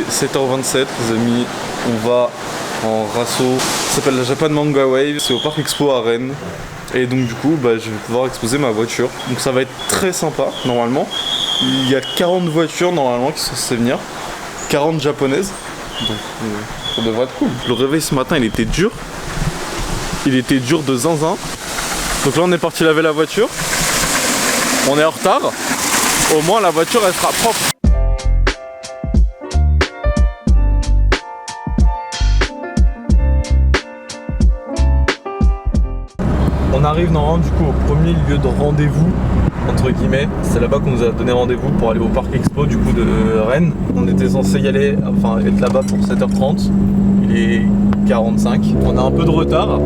est 7h27, les amis. On va en rasso. Ça s'appelle la Japan Manga Wave. C'est au Parc Expo à Rennes. Et donc du coup, je vais pouvoir exposer ma voiture. Donc ça va être très sympa, normalement. Il y a 40 voitures, normalement, qui sont censées venir. 40 japonaises. Donc ça devrait être cool. Le réveil ce matin, il était dur. Il était dur de zinzin. Donc là, on est parti laver la voiture. On est en retard. Au moins, la voiture, elle sera propre. On arrive normalement du coup au premier lieu de rendez-vous entre guillemets. C'est là-bas qu'on nous a donné rendez-vous pour aller au Parc Expo du coup de Rennes. On était censé y aller, enfin être là-bas pour 7h30. Il est 45. On a un peu de retard,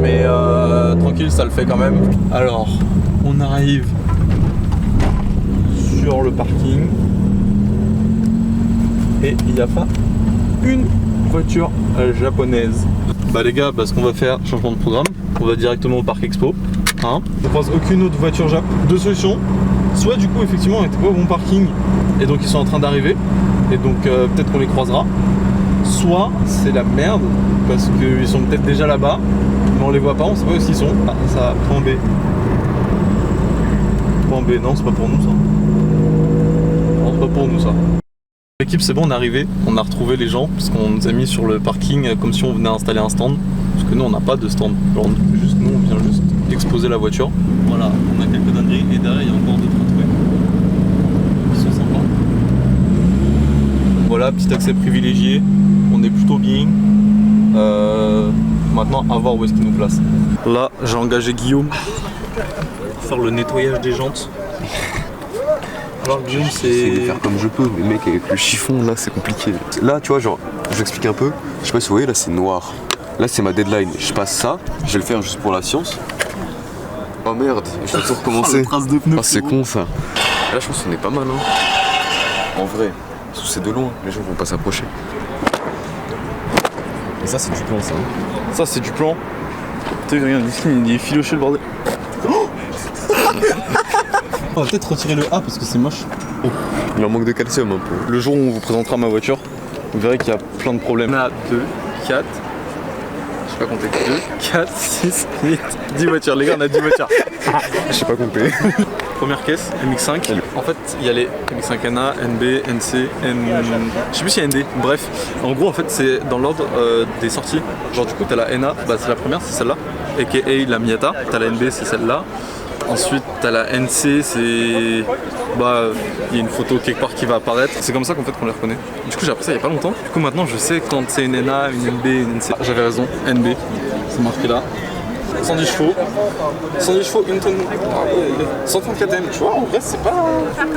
mais tranquille, ça le fait quand même. Alors, on arrive sur le parking et il n'y a pas une voiture japonaise. Bah les gars, ce qu'on va faire, changement de programme. On va directement au Parc Expo. Hein. Je pense aucune autre voiture Jap. Deux solutions. Soit du coup effectivement on était pas au bon parking et donc ils sont en train d'arriver et donc peut-être qu'on les croisera. Soit c'est la merde parce qu'ils sont peut-être déjà là-bas mais on les voit pas, on sait pas où ils sont. Ah ça, point B. Point B, non c'est pas pour nous ça. Non c'est pas pour nous ça. L'équipe c'est bon, on est arrivé, on a retrouvé les gens parce qu'on nous a mis sur le parking comme si on venait installer un stand. Parce que nous on n'a pas de stand, genre, juste nous on vient juste exposer la voiture. Voilà, on a quelques dingueries et derrière il y a encore d'autres trucs qui sont sympas. Voilà, petit accès privilégié, on est plutôt bien. Maintenant à voir où est-ce qu'il nous place. Là j'ai engagé Guillaume pour faire le nettoyage des jantes. Alors Guillaume J'essaie de faire comme je peux, mais mec avec le chiffon là c'est compliqué. Là tu vois genre, je vais expliquer un peu, je sais pas si vous voyez là c'est noir. Là c'est ma deadline, je passe ça, je vais le faire juste pour la science. Oh merde, je dois tout recommencer. Oh, c'est con ça. Là je pense qu'on est pas mal hein. En vrai, parce que c'est de loin, les gens vont pas s'approcher. Et ça c'est du plan ça. Ça c'est du plan. T'as vu, regarde ici, il est filoché le bordel. On va peut-être retirer le A parce que c'est moche. Oh, il en manque de calcium un peu. Le jour où on vous présentera ma voiture, vous verrez qu'il y a plein de problèmes. On a 2, 4, je sais pas compter, 2, 4, 6, 8, 10 voitures. Les gars, on a 10 voitures. Je sais pas compter. Première caisse, MX5. En fait, il y a les MX5NA, NB, NC, je sais plus s'il y a ND. Bref, en gros, en fait, c'est dans l'ordre des sorties. Genre, du coup, t'as la NA, c'est la première, c'est celle-là. AKA la Miata. T'as la NB, c'est celle-là. Ensuite, t'as la NC, c'est... il y a une photo quelque part qui va apparaître. C'est comme ça qu'en fait qu'on les reconnaît. Du coup, j'ai appris ça il y a pas longtemps. Du coup, maintenant, je sais quand c'est une NA, une NB, une NC. J'avais raison, NB. C'est marqué là. 110 chevaux. 110 chevaux, une tonne. 134 M, tu vois, en vrai, c'est pas...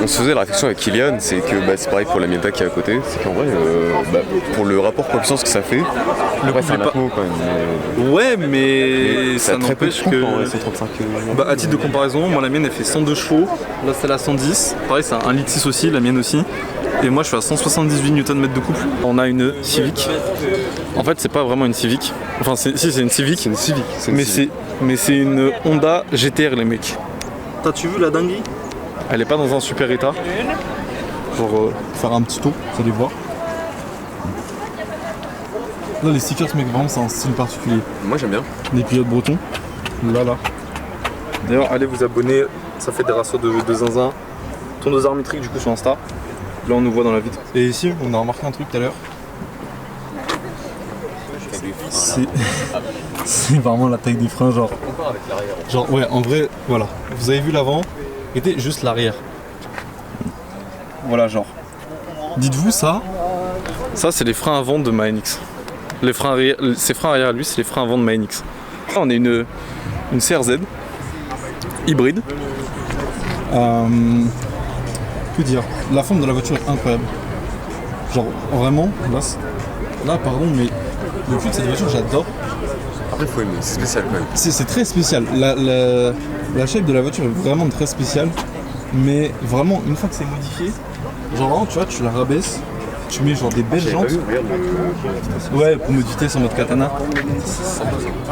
On se faisait la réflexion avec Kylian, c'est que c'est pareil pour la Miata qui est à côté. C'est qu'en vrai, pour le rapport poids-puissance que ça fait, le coup, c'est un atmo quand même. Ouais, mais ça n'empêche que... C'est 35 à titre de comparaison, moi la mienne elle fait 102 chevaux, là c'est la 110. Pareil, c'est un 1,6 litre aussi, la mienne aussi. Et moi je suis à 178 Nm de couple. On a une Civic. En fait c'est pas vraiment une Civic. Enfin si c'est une Civic. C'est une Civic. Mais c'est une Honda GTR les mecs. T'as-tu vu la dinguerie? Elle est pas dans un super état. Genre faire un petit tour, vous allez voir. Là les stickers mec vraiment c'est un style particulier. Moi j'aime bien. Les pilotes bretons. Là. D'ailleurs allez vous abonner, ça fait des rassos de zinzin. Tondeuse armétrique du coup sur Insta. Là on nous voit dans la vitre. Et ici on a remarqué un truc tout à l'heure. C'est vraiment la taille des freins genre. Genre ouais en vrai voilà. Vous avez vu l'avant, était juste l'arrière. Voilà genre. Dites-vous ça. Ça c'est les freins avant de ma NX. Les freins arrière, ces freins arrière lui c'est les freins avant de ma NX. Là on a une CRZ hybride. Que dire, la forme de la voiture est incroyable. Genre vraiment, là pardon mais le cul de cette voiture j'adore. Après faut aimer, c'est spécial quand même. C'est très spécial. La shape de la voiture est vraiment très spéciale. Mais vraiment une fois que c'est modifié, genre vraiment tu vois tu la rabaisses, tu mets genre des belles jantes. Ouais pour mode vitesse en mode katana.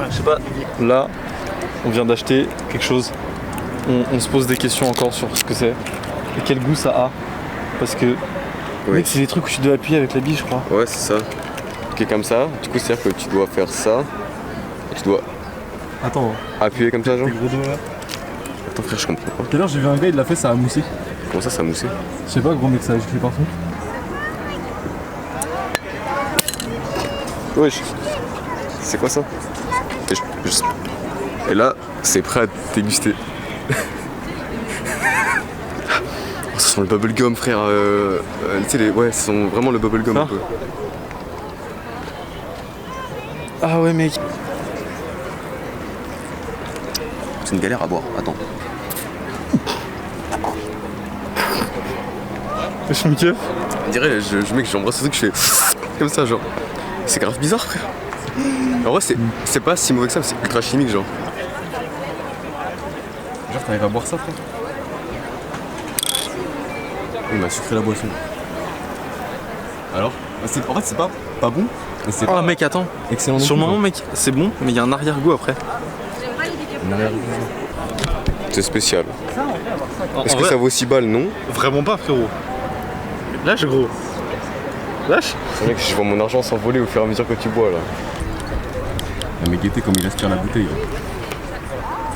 Je sais pas. Là on vient d'acheter quelque chose. On se pose des questions encore sur ce que c'est et quel goût ça a. Parce que Ouais. Mec, c'est des trucs où tu dois appuyer avec la bille, je crois. Ouais, c'est ça. Qui est comme ça. Du coup, c'est-à-dire que tu dois faire ça. Et tu dois Attends, appuyer comme ça, genre. tes gros doigts là. Attends, frère, je comprends pas. Tout à l'heure, j'ai vu un gars, il l'a fait, ça a moussé. Comment ça a moussé? Je sais pas, gros mec, ça a giclé partout. Wesh. C'est quoi ça? Et là, c'est prêt à déguster. Oh, ça sent le bubblegum, frère. Tu sais, ouais, ça sent vraiment le bubblegum un peu. Ah ouais, mec. C'est une galère à boire, attends. Je me kiffe. On dirait, mec, j'embrasse ce truc, je fais comme ça, genre. C'est grave bizarre, frère. En vrai, c'est pas si mauvais que ça, mais c'est ultra chimique, genre. Genre, t'arrives à boire ça, frère? Il m'a sucré la boisson. Alors en fait, c'est pas bon, mais c'est Oh, pas mec, attends. excellent. non Sur le plus, moment, mec, c'est bon, mais il y a un arrière-goût après. quoi. Une arrière-goût. C'est spécial. Est-ce En que vrai, ça vaut 6 balles, non? Vraiment pas, frérot. Lâche, gros. Lâche. C'est vrai que je vois mon argent s'envoler au fur et à mesure que tu bois, là. Ah, mais guettez comme il aspire la bouteille. Là.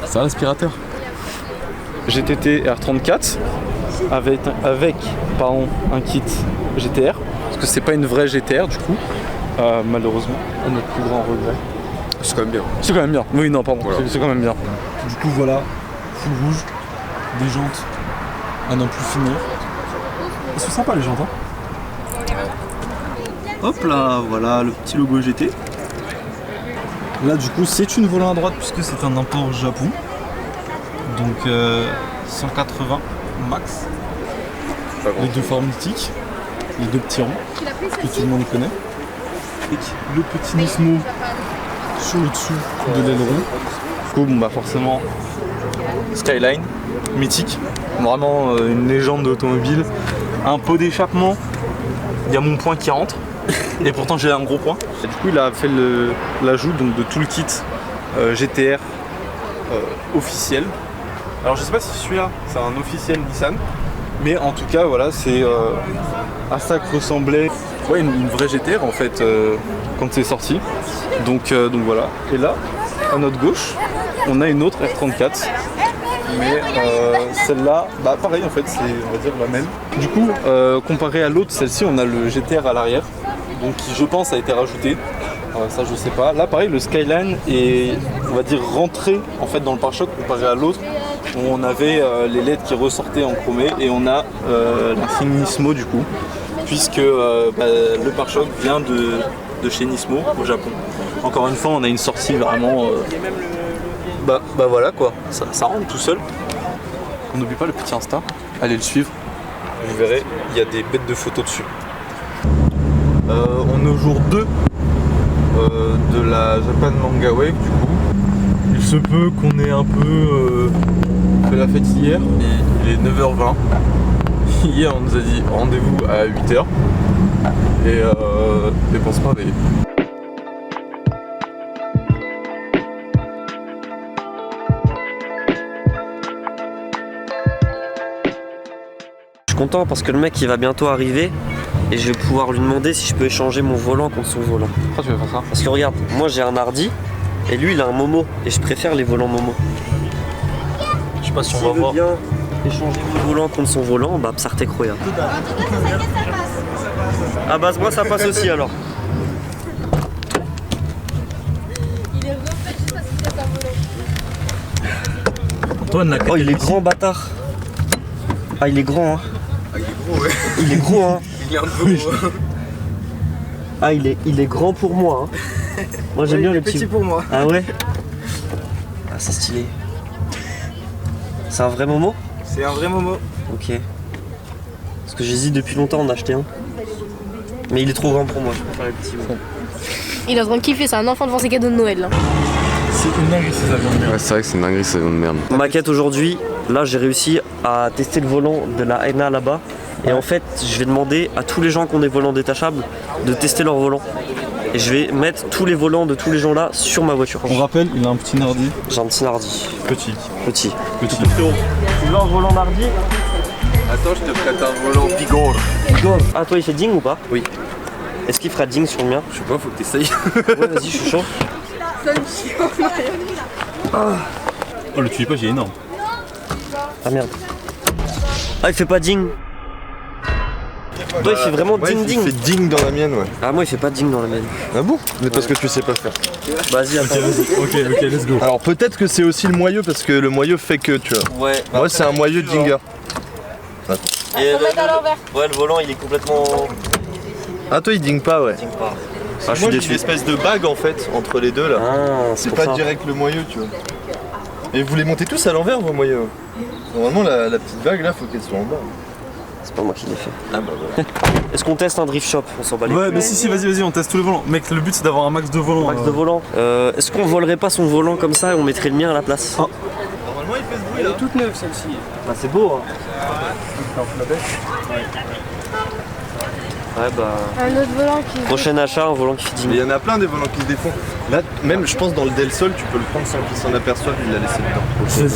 C'est un aspirateur. GTT R34 avec un kit GTR. Parce que c'est pas une vraie GTR, du coup. Malheureusement, à notre plus grand regret. C'est quand même bien. C'est quand même bien. Oui, non, pardon. Voilà. C'est quand même bien. Du coup, voilà, full rouge, des jantes à n'en plus finir. Ils sont sympas les jantes, hein. Hop là, voilà le petit logo GT. Là, du coup, c'est une volant à droite puisque c'est un import Japon. Donc 180 max. Pas grand. Les deux formes mythiques, les deux petits ronds que tout le monde connaît. Et le petit Nismo sur le dessous de l'aileron. Du coup, bon, bah forcément, Skyline, mythique. Vraiment une légende d'automobile. Un pot d'échappement. Il y a mon point qui rentre. Et pourtant j'ai un gros point. Et du coup il a fait l'ajout donc de tout le kit GTR officiel. Alors je sais pas si celui-là c'est un officiel Nissan, mais en tout cas voilà c'est à ça que ressemblait une vraie GTR en fait quand c'est sorti. Donc voilà. Et là à notre gauche on a une autre R34. Mais celle-là, bah pareil en fait, c'est on va dire la même. Du coup, comparé à l'autre, celle-ci, on a le GTR à l'arrière, donc qui je pense a été rajouté. Ça je sais pas. Là pareil, le Skyline est, on va dire, rentré en fait dans le pare-choc comparé à l'autre où on avait les LED qui ressortaient en chromé et on a l'insigne Nismo du coup, puisque le pare-choc vient de chez Nismo au Japon. Encore une fois, on a une sortie vraiment. Bah voilà quoi, ça rentre tout seul. On n'oublie pas le petit Insta, allez le suivre. Vous verrez, il y a des bêtes de photos dessus. On est au jour 2 de la Japan Manga Wave du coup. Il se peut qu'on ait un peu fait la fête hier. Il est 9h20. Hier on nous a dit rendez-vous à 8h. Et on se réveiller. Content parce que le mec il va bientôt arriver et je vais pouvoir lui demander si je peux échanger mon volant contre son volant. Pourquoi tu veux faire ça? Parce que regarde, moi j'ai un Hardy et lui il a un Momo et je préfère les volants Momo. Je sais pas si S'il on va veut voir. bien échanger mon volant contre son volant, bah Psarte Croya. Ah bah moi ça passe aussi alors. Antoine, Oh il est grand bâtard. Ah il est grand hein. Ah, il est gros, ouais. Il est gros hein. Il est un peu gros. Ah il est grand pour moi hein. Moi j'aime bien les petits. Petit pour moi. Ah ouais. Ah c'est stylé. C'est un vrai Momo? C'est un vrai Momo. Ok. Parce que j'hésite depuis longtemps en acheter un. Mais il est trop grand pour moi, je préfère les petits. Ouais. Il est en train de kiffer, c'est un enfant devant ses cadeaux de Noël. Là. C'est une dinguerie ces avions de merde. Ouais, c'est vrai que c'est une dinguerie, c'est une merde. Maquette aujourd'hui, là j'ai réussi à tester le volant de la Ena là-bas. Et en fait, je vais demander à tous les gens qui ont des volants détachables de tester leur volant. Et je vais mettre tous les volants de tous les gens là sur ma voiture. On rappelle, il a un petit Nardi. J'ai un petit Nardi. Petit. Petit. Petit. Tu veux un volant Nardi? Attends, je te prête un volant Pigor. Ah, toi, il fait ding ou pas? Oui. Est-ce qu'il fera ding sur le mien? Je sais pas, faut que t'essayes. Ouais, vas-y, je suis chaud. Oh, le tulipage est énorme. Ah merde. Ah, il fait pas ding. Toi, il fait vraiment ding ding. Il fait ding dans la mienne, ouais. Ah, moi, il fait pas ding dans la mienne. Ah bon? Mais parce que tu sais pas faire. Vas-y, attends. Ok, let's go. Alors peut-être que c'est aussi le moyeu parce que le moyeu fait que tu vois. Ouais. Moi c'est un moyeu dinger. Et ouais, le volant, il est complètement. Ah toi il ding pas ouais. Ding pas. Ah, je Moi suis j'ai déçu. une espèce de bague en fait entre les deux là. Ah, C'est pour pas ça. direct le moyeu tu vois. Et vous les montez tous à l'envers vos moyeux. Normalement la petite bague là faut qu'elle soit en bas. C'est pas moi qui l'ai fait. Ah bah voilà. Est-ce qu'on teste un drift shop? On s'en bat les Ouais, couilles. mais si, vas-y, on teste tous les volants. Mec, le but c'est d'avoir un max de volants. Max de volant. Est-ce qu'on volerait pas son volant comme ça et on mettrait le mien à la place? Ah. Normalement il fait ce bruit là. Toute neuve celle-ci. Bah c'est beau hein. Ouais bah. Un autre volant qui. Prochain achat, un volant qui fait 10 Mais il 000. y en a plein des volants qui se défont. Là même je pense dans le Del Sol tu peux le prendre sans qu'il s'en aperçoive, il l'a laissé dedans. Vas-y.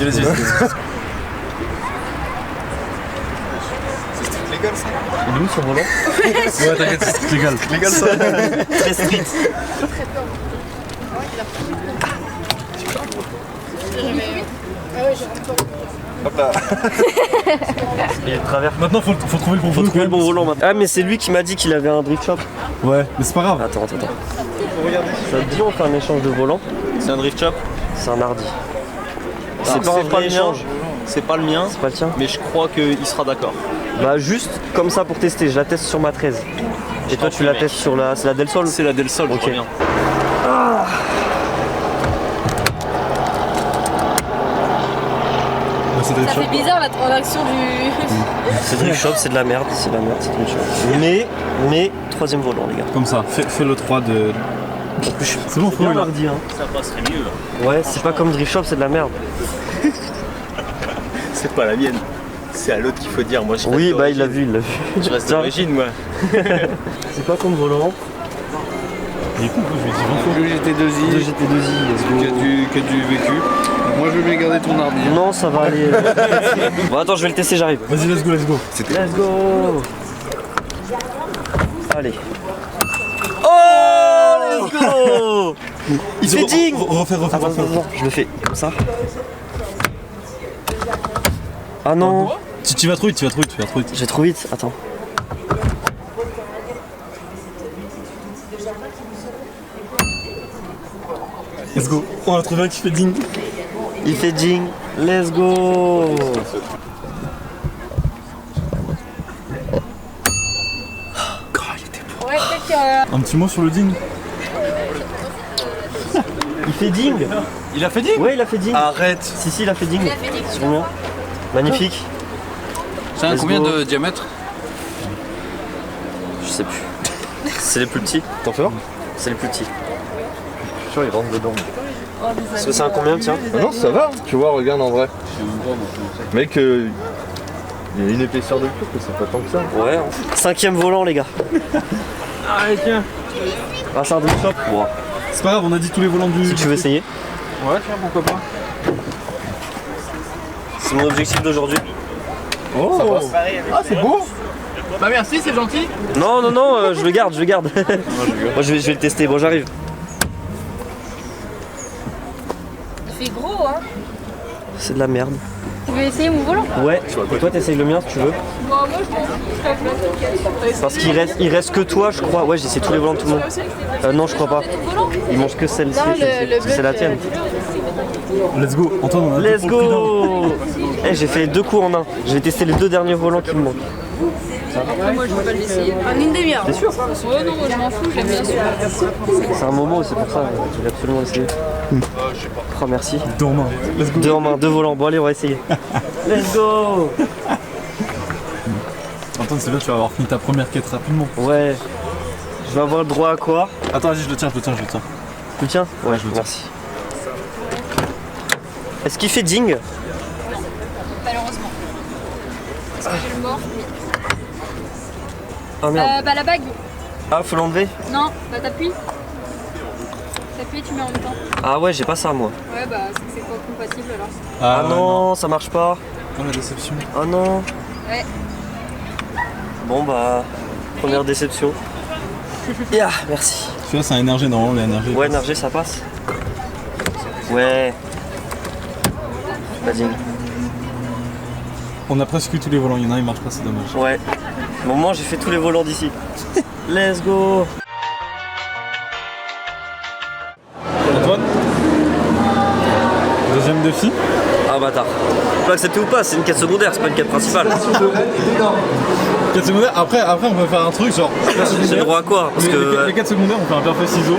C'est légal ça. Il est où son volant? Ouais, t'inquiète, c'est légal. Légal ça. Très street. Hop là. Il est de travers. Maintenant, faut trouver le bon Faut volant. trouver le bon volant maintenant. Ah mais c'est lui qui m'a dit qu'il avait un drift shop. Ouais, mais c'est pas grave. Attends. Ça te dit on fait un échange de volants? C'est un drift shop. C'est un hardy. C'est C'est pas un vrai le mien. échange. C'est pas le mien, C'est pas le tien? mais je crois qu'il sera d'accord. Bah juste comme ça pour tester, je la teste sur ma 13. Et toi t'en tu prie, la mec. testes sur la. C'est la Del Sol? C'est la Del Sol, je Ok. crois bien. C'est des Ça fait bizarre la transaction du. C'est drift shop, c'est de la merde, c'est drift shop. Mais troisième volant les gars. Comme ça, fais le 3 de. C'est bon, faut Bien là. hardi hein. Ça passerait mieux. Ouais, c'est pas comme drift shop, c'est de la merde. C'est pas la mienne. C'est à l'autre qu'il faut dire. Moi, je Oui reste bah il l'a d'origine. vu, il l'a vu. Je reste Tiens. d'origine, moi. C'est quoi comme volant? Il est con, je vais dire. Le GT2i, 2 GT2i, let's go. qui a du vécu. Moi je veux bien garder ton hardi. Non ça va aller. Bon attends je vais le tester, j'arrive. Vas-y, let's go. Let's go. Allez. Oh let's go. Il fait ding. Refaire. Attends, je le fais comme ça. Ah non, Tu vas trop vite, j'ai trop vite, attends. Let's go. On a trouvé un qui fait ding. Il fait ding, let's go. Ouais, peut-être qu'il y a. Un petit mot sur le ding. Il fait ding. Il a fait ding. Ouais il a fait ding. Arrête. Si il a fait ding. Il a fait ding. Sur moi. Magnifique. C'est un Let's combien go. de diamètre? Je sais plus. C'est les plus petits. T'en fais voir? C'est les plus petits. Je suis sûr il rentre dedans. C'est un combien tiens? Ah non ça va, tu vois regarde en vrai. Mec il y a une épaisseur de plus que c'est pas tant que ça. Ouais. 5ème volant les gars. Allez, tiens. Ah c'est un drift shop. Wow. C'est pas grave, on a dit tous les volants du. Si tu veux essayer. Ouais, tiens, pourquoi pas. C'est mon objectif d'aujourd'hui. Oh Ah, c'est beau. Bah, merci, c'est gentil. Non, je le garde. Moi je vais le tester, bon j'arrive. Il fait gros, hein. C'est de la merde. Tu veux essayer mon volant? Ouais, et toi t'essayes le mien si tu veux. Bon, moi je m'en fous. Parce qu'il reste que toi je crois. Ouais j'ai essayé tous les volants de tout le monde. Non je crois pas. Il mange que celle-ci. Non, le bleu. C'est la tienne. Let's go. Antoine, on a Let's tout pour le prix go. Eh j'ai fait 2 coups en un. Je vais tester les 2 derniers volants qui me manquent. Moi je veux pas l'essayer. En une demi-heure. T'es sûr? Ouais, non, moi je m'en fous, j'aime bien celui-là. C'est un moment, c'est pour ça. Je vais absolument essayer. Oh merci. d'un. Deux en main. Let's go. 2 en main, 2 volants. Bon allez on va essayer. Let's go. Antoine, c'est bien, tu vas avoir fini ta première quête rapidement. Ouais. Je vais avoir le droit à quoi? Attends, vas-y, je le tiens. Tu le tiens? Ouais, merci. Est-ce qu'il fait ding? Malheureusement. Parce que j'ai le mort. Ah merde. Bah la bague. Ah faut l'enlever? Non, bah t'appuies. T'appuies et tu mets en même temps. Ah ouais j'ai pas ça moi. Ouais, bah c'est que c'est pas compatible alors. Ah non, ça marche pas. Oh, la déception. Ah non. Ouais. Bon bah, première déception. Yeah, merci. Tu vois, c'est un énergie, normalement, l'énergie. Ouais, NRG ça passe. Ouais. Vas-y. On a presque eu tous les volants, il y en a un, il marche pas, c'est dommage. Ouais. Bon, moi j'ai fait tous les volants d'ici. Let's go. Antoine, deuxième défi. Ah bâtard. Tu peux accepter ou pas, c'est une quête secondaire, c'est pas une quête principale. Quête secondaire, après on peut faire un truc genre. J'ai le droit à quoi? Parce que Les quêtes secondaires, on fait un parfait ciseau.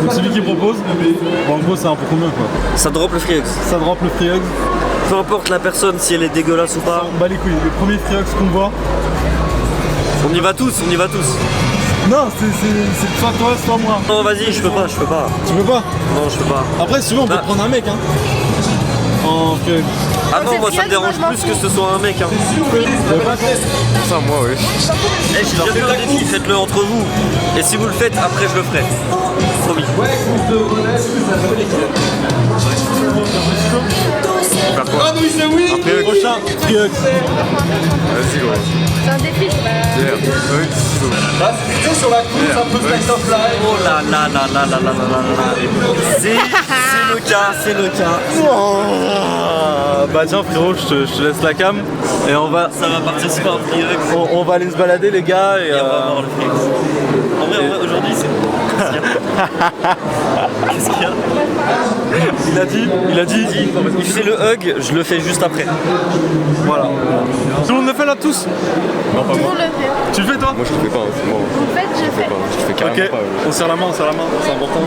Donc celui qui propose, bon, en gros c'est un peu combien quoi. ça drop le free Ça drop le free hug, Peu importe la personne, si elle est dégueulasse ou pas. on bat les couilles. Le premier free hug qu'on voit. On y va tous, on y va tous. Non, c'est soit toi, soit moi. Non, vas-y, je peux pas. Tu peux pas? Non, je peux pas. Après, si tu veux, on peut Ah. prendre un mec, hein. En free hug. Ah non, c'est moi ça me triangle, dérange moi, je plus m'en que ce soit un mec. Hein. Ça, moi, oui. Eh, j'ai déjà fait un défi, faites-le entre vous. Et si vous le faites, après je le ferai. Promis. Ah oui, c'est oui. Prochain free hug. Vas-y, gros. C'est un défi, c'est Oh là là là là là là là là. C'est le cas. Bah tiens frérot, je te laisse la cam et on va, Ça va partir sur un free hug. on va aller se balader les gars et Et on va avoir le free hug. En vrai, aujourd'hui, c'est. Qu'est-ce qu'il y a? il a dit, Il fait le hug, je le fais juste après. voilà. Tout le monde le fait là tous? Non, pas tout le moi. monde le fait. Tu le fais toi? Moi, je le fais pas, hein, c'est moi. En fait, je fais. Je le fais carrément Ok, pas. on serre la main, c'est important.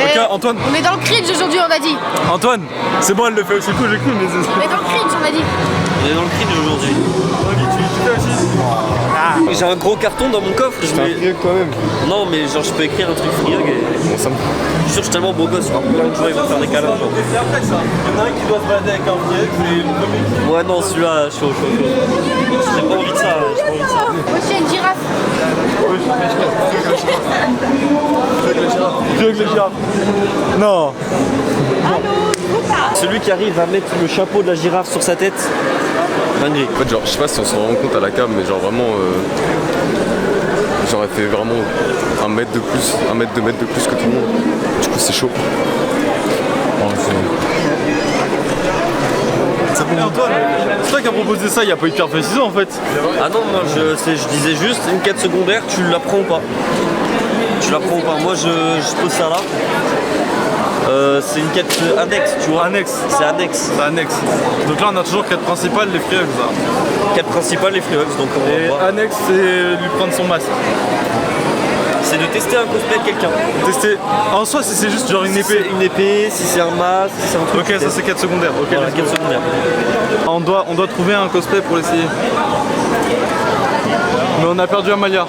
Eh, Antoine. On est dans le cringe aujourd'hui, on a dit. Antoine, c'est bon, elle le fait aussi cool, j'ai cru, mais c'est... On est dans le cringe, on a dit. On est dans le cringe aujourd'hui. Tu fais aussi? J'ai un gros carton dans mon coffre. T'as un free hug toi-même. Non, mais genre, je peux écrire un truc free hug et. Bon, ça me. Je suis sûr, je suis tellement beau gosse. Plein de gens ils vont faire des câlins. Genre. C'est après ça. Il y en a un qui doit se balader avec un free hug, c'est le premier qui... Ouais, non, celui-là, chaud. J'ai pas envie de ça. J'ai pas envie de ça. Moi, je suis une girafe. Free hug les gars. Non. Celui qui arrive à mettre le chapeau de la girafe sur sa tête, dinguerie. En fait, genre, je sais pas si on se rend compte à la cam, mais genre vraiment. J'aurais fait vraiment 1 mètre de plus, 1 mètre, 2 mètres de plus que tout le monde. Du coup, c'est chaud. Et Antoine, c'est toi qui as proposé ça, il n'y a pas eu de pierre feuille ciseaux en fait. Ah non, moi je disais juste une quête secondaire, tu l'apprends ou pas? Tu l'apprends ou pas? Moi je pose ça là. C'est une quête annexe, tu vois. Annexe. C'est annexe. C'est annexe. Donc là on a toujours quête principale, les free hugs là. Quête principale, les free hugs, donc on va Et voir. annexe c'est lui prendre son masque. C'est de tester un cosplay de quelqu'un. Tester. En soi si c'est juste genre une Si épée. c'est une épée, si c'est un masque, si c'est un truc. Ok, ça c'est quête secondaire. Ok, Voilà, let's go. quête secondaire. On doit trouver un cosplay pour l'essayer. Mais on a perdu Amalia.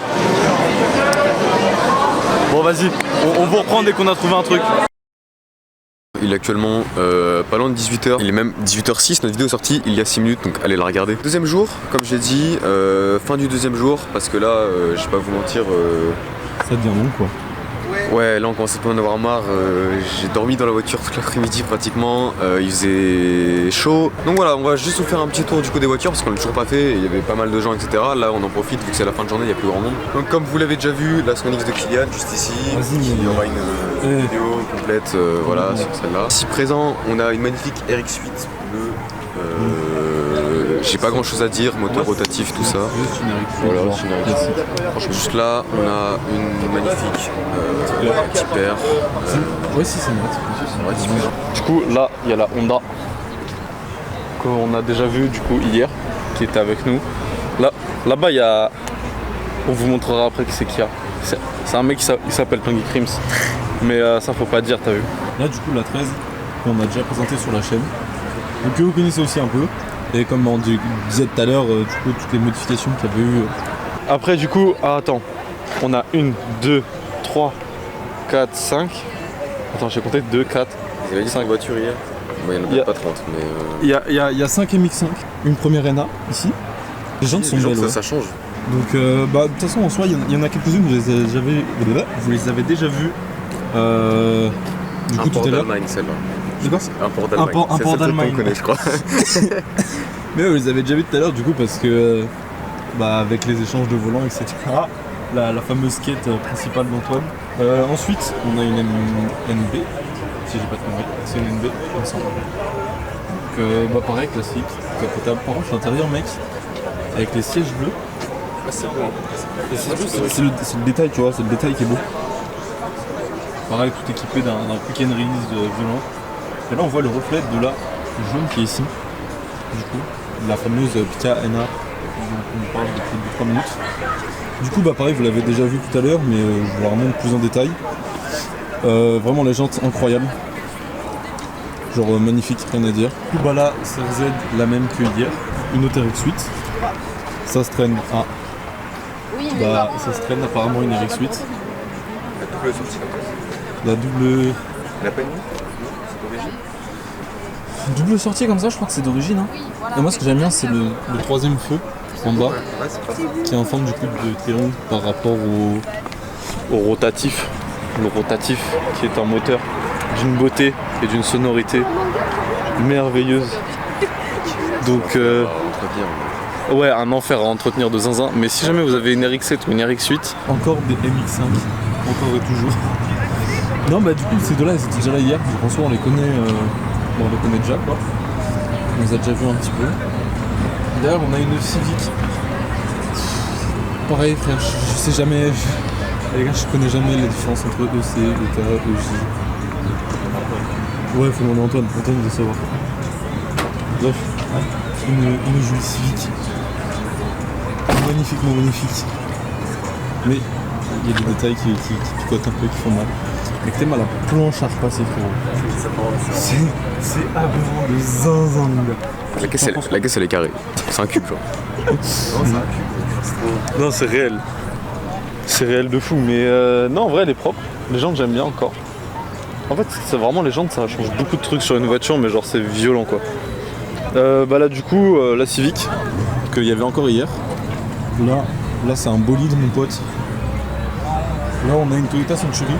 Bon vas-y, on vous reprend dès qu'on a trouvé un truc. Il est actuellement pas loin de 18h, il est même 18h06, notre vidéo est sortie il y a 6 minutes, donc allez la regarder. Deuxième jour, comme j'ai dit, fin du deuxième jour, parce que là, je vais pas vous mentir, Ça devient long quoi. ouais là on commence à en avoir marre, j'ai dormi dans la voiture toute l'après-midi pratiquement, il faisait chaud. Donc voilà, on va juste vous faire un petit tour du coup des voitures, parce qu'on l'a toujours pas fait, et il y avait pas mal de gens etc. Là on en profite vu que c'est la fin de journée, il y a plus grand monde. Donc comme vous l'avez déjà vu, la Swan X de Kylian juste ici, il y aura une vidéo complète voilà sur celle-là. Ici présent, on a une magnifique RX-8 bleue. J'ai pas grand chose à dire, moteur rotatif, tout ça. Juste une RX. Voilà, c'est une RX. Franchement, juste là, on a une magnifique Tipper. Ouais, si, c'est net. Du coup là il y a la Honda qu'on a déjà vu du coup hier, qui était avec nous. Là-bas il y a... On vous montrera après qui c'est qu'il y a. C'est un mec qui s'appelle Tanguy Crims. Mais ça faut pas dire, t'as vu. Là, du coup, la 13, qu'on a déjà présenté sur la chaîne. Donc, que vous connaissez aussi un peu. Et comme on disait tout à l'heure, du coup, toutes les modifications qu'il y avait eu. Après du coup, attends, on a 1, 2, 3, 4, 5. Attends, j'ai compté 2, 4. Vous avez dit 5 voitures hier? Bon, il y en a Il y a- peut-être pas 30, mais. Il y a 5 MX5, une première ENA ici. Les jantes sont genre, belles. Ouais. ça change. Donc, bah, de toute façon, en soi, il y en a quelques-unes, vous les avez déjà vues. Du Un coup, tout port à l'heure. d'Allemagne, celle-là. De quoi Un port d'Allemagne. Un C'est port le seul truc d'Allemagne. qu'on connaît, je crois. Mais vous les avez déjà vus tout à l'heure du coup parce que avec les échanges de volants etc. La fameuse quête principale d'Antoine. Ensuite on a une NB, si j'ai pas de conneries, c'est une NB il me semble. Donc pareil classique, capotable. Par contre l'intérieur mec, avec les sièges bleus. C'est beau. C'est le détail tu vois, c'est le détail qui est beau. Pareil tout équipé d'un quick and release violent. Et là on voit le reflet de la jaune qui est ici. Du coup, la fameuse Pika NA dont on parle depuis 3 minutes. Du coup pareil vous l'avez déjà vu tout à l'heure mais je vous la remonte plus en détail. Vraiment les jantes incroyables. Genre magnifique, rien à dire. Du coup là CRZ la même que hier, une autre RX8. Ça se traîne à. Ça se traîne apparemment une RX8. La double sortie comme ça. La double. La pas une Double sortie comme ça je crois que c'est d'origine hein. Et moi ce que j'aime bien c'est le troisième feu en bas qui est en forme du coup de triangle par rapport au rotatif. Le rotatif qui est un moteur d'une beauté et d'une sonorité merveilleuse. Donc ouais un enfer à entretenir de zinzin. Mais si jamais vous avez une RX7 ou une RX8, encore des MX5, encore et toujours. Non du coup ces deux-là ils étaient déjà là hier, François on les connaît. On les connaît déjà quoi. On les a déjà vus un petit peu. D'ailleurs on a une Civic. Pareil frère, je sais jamais. Les gars je connais jamais la différence entre EC, ETA, EJ. Ouais faut demander Antoine doit savoir. Bref, une jolie Civic. Magnifiquement magnifique. Mais il y a des détails qui picotent un peu, qui font mal. Mais que t'es mal la planche à repasser frérot. C'est aberrant de zinzin mon gars. La caisse elle est carrée. C'est un cube genre. Non c'est réel. C'est réel de fou mais non en vrai elle est propre. Les jantes j'aime bien encore. En fait c'est vraiment les jantes ça change beaucoup de trucs sur une voiture mais genre c'est violent quoi. Là du coup la Civic qu'il y avait encore hier. Là c'est un bolide mon pote. Là on a une Toyota Century.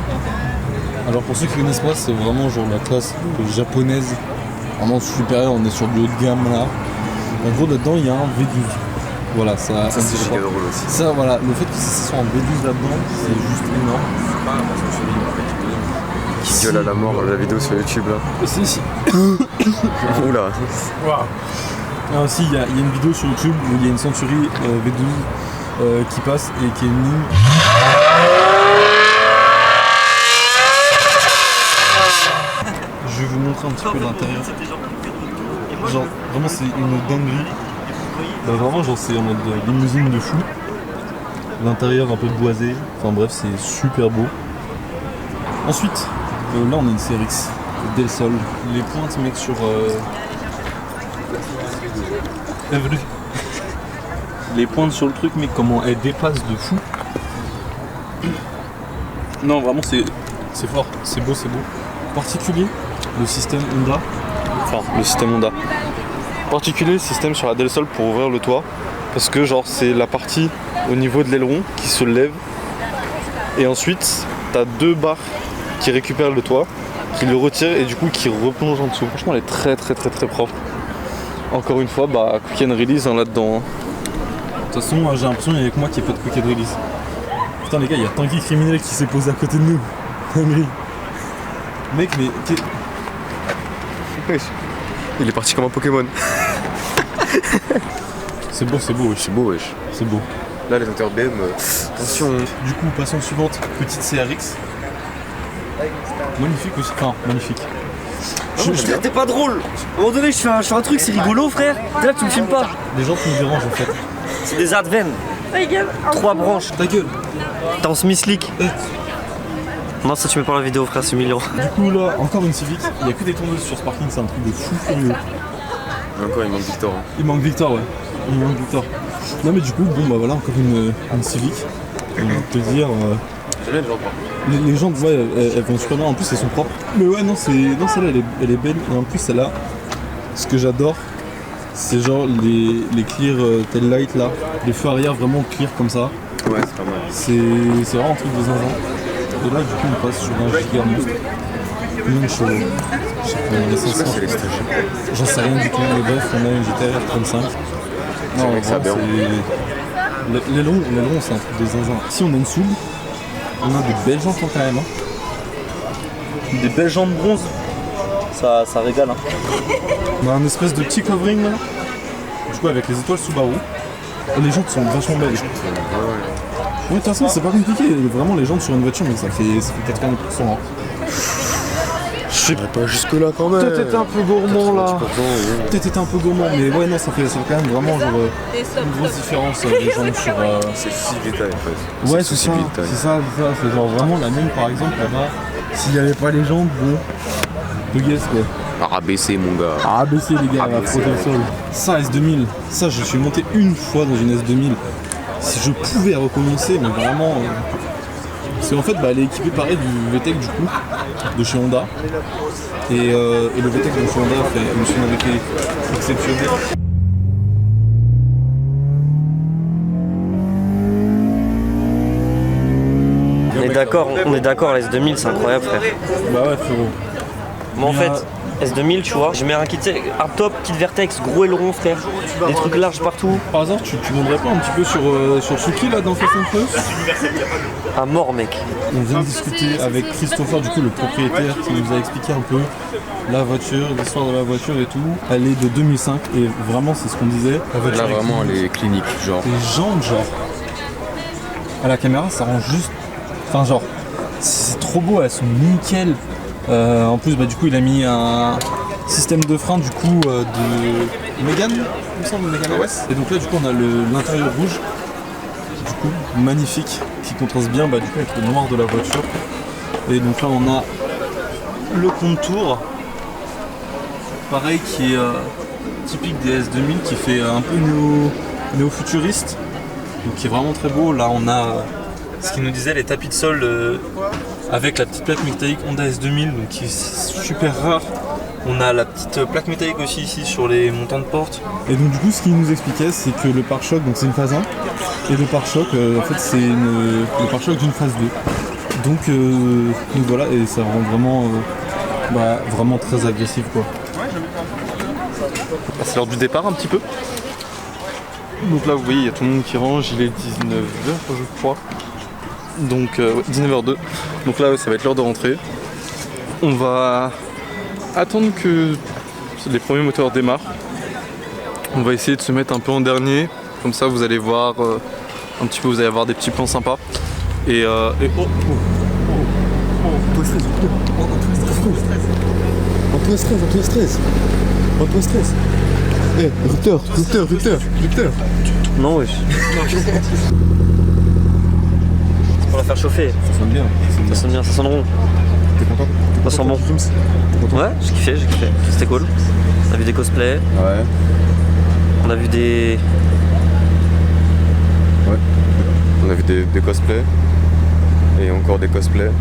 Alors pour ceux qui connaissent pas, c'est vraiment genre la classe japonaise, vraiment supérieure, on est sur du haut de gamme là. En gros là-dedans il y a un V12. Voilà, ça c'est giga drôle aussi. Ça voilà, le fait que ce soit un V12 là-dedans, c'est juste énorme. Qui gueule à la mort la vidéo sur YouTube là. C'est ici. Oula. Ah aussi il y a une vidéo sur YouTube où il y a une Century V12 qui passe et qui est une ligne. Je vais vous montrer un petit peu l'intérieur. Genre vraiment c'est une dinguerie. Vraiment genre c'est en mode limousine de fou. L'intérieur un peu boisé. Enfin bref c'est super beau. Ensuite là on a une CRX Del Sol. Les pointes mec sur les pointes sur le truc mec comment elles dépassent de fou. Non vraiment c'est fort, c'est beau. Particulier le système Honda. Enfin le système Honda. Particulier le système sur la Del Sol pour ouvrir le toit. Parce que genre c'est la partie au niveau de l'aileron qui se lève. Et ensuite t'as deux barres qui récupèrent le toit, qui le retirent et du coup qui replongent en dessous. Franchement elle est très propre. Encore une fois quick and release hein, là-dedans. Hein. De toute façon j'ai l'impression qu'il n'y a que moi qui ai pas de quick and release. Putain les gars il y a Tanguy Criminel qui s'est posé à côté de nous. Mec mais... Il est parti comme un Pokémon. C'est beau wesh. C'est beau wesh. C'est beau. Là les moteurs BM, attention. Du coup passons suivante, petite CRX. Magnifique aussi, enfin magnifique. T'es pas drôle. À un moment donné je fais un truc, c'est rigolo frère. Là tu me filmes pas. Les gens qui me dérangent en fait. C'est des Adven. 3 branches. Ta gueule. T'es en Smith League. Non ça tu mets pas la vidéo frère, c'est humiliant. Du coup là, encore une Civic, il n'y a que des tondeuses sur ce parking, c'est un truc de fou furieux. Et encore il manque Victor. Hein. Il manque Victor ouais. Non mais du coup bon voilà encore une Civic. Je vais te dire. J'aime bien les gens ouais, elles vont super bien, en plus elles sont propres. Mais ouais non celle-là elle est belle et en plus elle a ce que j'adore. C'est genre les clear tail light là, les feux arrière vraiment clear comme ça. Ouais c'est pas mal. C'est vraiment un truc de zinzin. Et là du coup on passe sur un giga monstre. Une chose. Je sais plus, on est censé- C'est les stages. J'en sais rien du tout, mais bref, on a une GTR 35. Non, vrai que ça vraiment, c'est... L'aileron, c'est un truc de zinzin. Si on a une soule, on a des belles jantes quand même. Hein. Des belles jantes bronze. Ça régale. Hein. On a un espèce de petit covering là. Du coup, avec les étoiles Subaru. Et les jantes sont vachement belles. Ouais, de toute façon, c'est pas compliqué. Vraiment, les jantes sur une voiture, mais ça fait 80%. Hein. Pas jusque là quand même. Peut-être un peu gourmand là. Peut-être été un peu gourmand, mais ouais, non, ça fait quand même vraiment genre, une grosse différence les gens sur. C'est souci de détail en fait. Ouais, c'est ça. C'est ça. C'est genre vraiment la même par exemple là-bas. S'il n'y avait pas les jambes, bon. Peu guess quoi. Rabaisser mon gars. Ah, baisser les gars, à frotter le sol. Ça, S2000, ça, je suis monté une fois dans une S2000. Si je pouvais recommencer, mais vraiment. Parce qu'en fait, bah, elle est équipée pareil du VTEC du coup, de chez Honda. Et le VTEC de chez Honda fait une sonorité exceptionnelle. On est d'accord, la S2000 c'est incroyable frère. Bah ouais, frérot. Moi en fait, S2000 tu vois, je mets un top, petite Vertex, gros aileron frère, des trucs larges partout. Par hasard, tu demanderais pas un petit peu sur Suki là dans Fast and Furious? À mort mec. On vient de discuter avec Christopher, du coup le propriétaire, qui nous a expliqué un peu la voiture, l'histoire de la voiture et tout. Elle est de 2005 et vraiment c'est ce qu'on disait. Là vraiment elle est clinique, genre. Les jantes genre. À la caméra ça rend juste. Enfin genre. C'est trop beau, elles sont nickel. En plus bah du coup il a mis un système de frein du coup de Mégane, il me semble, Mégane OS. Et donc là du coup on a l'intérieur rouge. Du coup magnifique, qui contraste bien bah, du coup avec le noir de la voiture. Et donc là on a le contour, pareil qui est typique des S2000, qui fait un peu néo-futuriste, donc qui est vraiment très beau. Là on a ce qu'il nous disait, les tapis de sol avec la petite plaque métallique Honda S2000, donc qui est super rare. On a la petite plaque métallique aussi ici sur les montants de porte. Et donc du coup ce qu'il nous expliquait c'est que le pare-choc, donc c'est une phase 1, et le pare-choc en fait c'est le pare-choc d'une phase 2. Donc voilà, et ça rend vraiment, vraiment très agressif quoi. C'est l'heure du départ un petit peu. Donc là vous voyez il y a tout le monde qui range, il est 19h je crois. Donc ouais, 19h02. Donc là ouais, ça va être l'heure de rentrer. On va attendre que les premiers moteurs démarrent. On va essayer de se mettre un peu en dernier. Comme ça vous allez voir un petit peu, vous allez avoir des petits plans sympas. Et oh. Antoine-stress. Eh, rupteur. Non wesh. C'est pour la faire chauffer. Ça sonne bien. Ça sonne rond. T'es content? Ça sent bon. Ouais, j'ai kiffé. C'était cool. On a vu des cosplays. Ouais. On a vu des. Ouais. On a vu des cosplays. Et encore des cosplays.